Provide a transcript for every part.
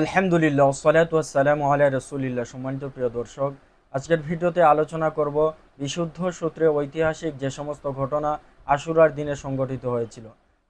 আলহামদুলিল্লাহ ওয়াসসালাতু ওয়াসসালামু আলা রাসূলিল্লাহ। সম্মানিত প্রিয় দর্শক, আজকের ভিডিওতে আলোচনা করব বিশুদ্ধ সূত্রে ঐতিহাসিক যে সমস্ত ঘটনা আশুরার দিনে সংঘটিত হয়েছিল।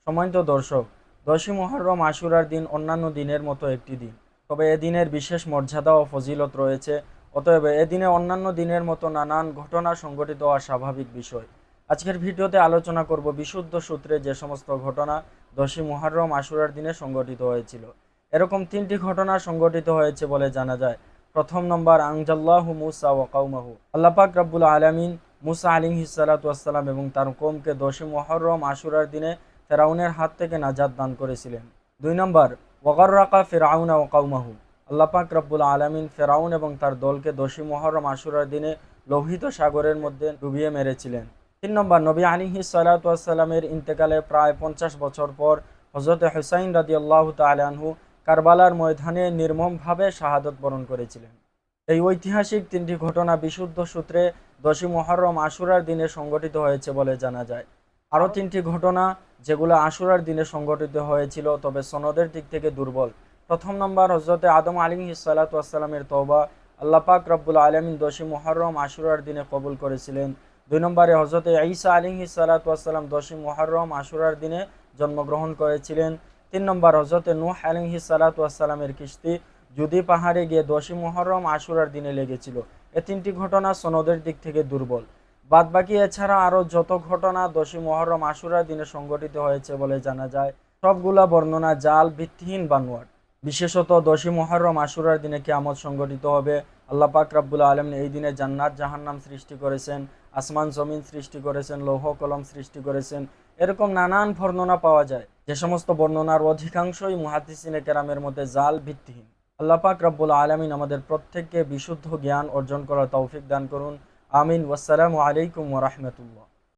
সম্মানিত দর্শক, 10ই মুহররম আশুরার দিন অন্যান্য দিনের মতো একটি দিন, তবে এ দিনের বিশেষ মর্যাদা ও ফজিলত রয়েছে। অতএব এদিনে অন্যান্য দিনের মতো নানান ঘটনা সংঘটিত হওয়া স্বাভাবিক বিষয়। আজকের ভিডিওতে আলোচনা করব বিশুদ্ধ সূত্রে যে সমস্ত ঘটনা 10ই মুহররম আশুরার দিনে সংঘটিত হয়েছিল। এরকম তিনটি ঘটনা সংঘটিত হয়েছে বলে জানা যায়। প্রথম নম্বর, আনজাল্লাহু মুসা ওয়া কওমাহু, আল্লাহ পাক রব্বুল আলামিন মুসা আলাইহিস সালাতু ওয়াস সালাম এবং তার কওমকে 10ই মুহররম আশুরার দিনে ফেরাউনের হাত থেকে নাজাত দান করেছিলেন। দুই নম্বর, ওয়াগাররাকা ফিরআউনা ওয়া কওমাহু, আল্লাহ পাক রব্বুল আলামিন ফেরাউন এবং তার দলকে 10ই মুহররম আশুরার দিনে লোহিত সাগরের মধ্যে ডুবিয়ে মেরেছিলেন। তিন নম্বর, নবী আলাইহিস সালাতু ওয়াস সালামের ইন্তেকালের প্রায় 50 বছর পর হযরত হুসাইন রাদিয়াল্লাহু তাআলা আনহু কারবালার ময়দানে নির্মমভাবে শাহাদত বরণ করেছিলেন। এই ঐতিহাসিক তিনটি ঘটনা বিশুদ্ধ সূত্রে 10ই মুহররম আশুরার দিনে সংঘটিত হয়েছে বলে জানা যায়। আরও তিনটি ঘটনা যেগুলো আশুরার দিনে সংঘটিত হয়েছিল, তবে সনদের দিক থেকে দুর্বল। প্রথম নম্বর, হযরতে আদম আলাইহিস সালাতু ওয়াস সালামের তওবা আল্লাহ পাক রব্বুল আলামিন 10ই মুহররম আশুরার দিনে কবুল করেছিলেন। দুই নম্বরে, হযরতে ঈসা আলাইহিস সালাতু ওয়াস সালাম 10ই মুহররম আশুরার দিনে জন্মগ্রহণ করেছিলেন। তিন নম্বর, হযরতে নূহ আলাইহিস সালাতু ওয়াস সালামের কিস্তি জুদি পাহাড়ে গিয়ে 10ই মুহররম আশুরার দিনে লেগেছিল। এই তিনটি ঘটনা সনদের দিক থেকে দুর্বল। বাদবাকি এছাড়া আরও যত ঘটনা 10ই মুহররম আশুরার দিনে সংঘটিত হয়েছে বলে জানা যায়, সবগুলা বর্ণনা জাল, ভিত্তিহীন, বানোয়াট। বিশেষত 10ই মুহররম আশুরার দিনে কিয়ামত সংঘটিত হবে। আল্লাহ পাক রব্বুল আলামিন এই দিনে জান্নাত জাহান্নাম সৃষ্টি করেছেন, আসমান জমিন সৃষ্টি করেছেন, লৌহ কলম সৃষ্টি করেছেন। এরকম নানান বর্ণনা পাওয়া যায়, যে সমস্ত বর্ণনার অধিকাংশই মুহাদ্দিসিনে কেরামের মধ্যে জাল, ভিত্তিহীন। আল্লাহ পাক রব্বুল আলামিন আমাদের প্রত্যেককে বিশুদ্ধ জ্ঞান অর্জন করার তৌফিক দান করুন। আমিন। ওয়াসসালামু আলাইকুম ওয়া রাহমাতুল্লাহ।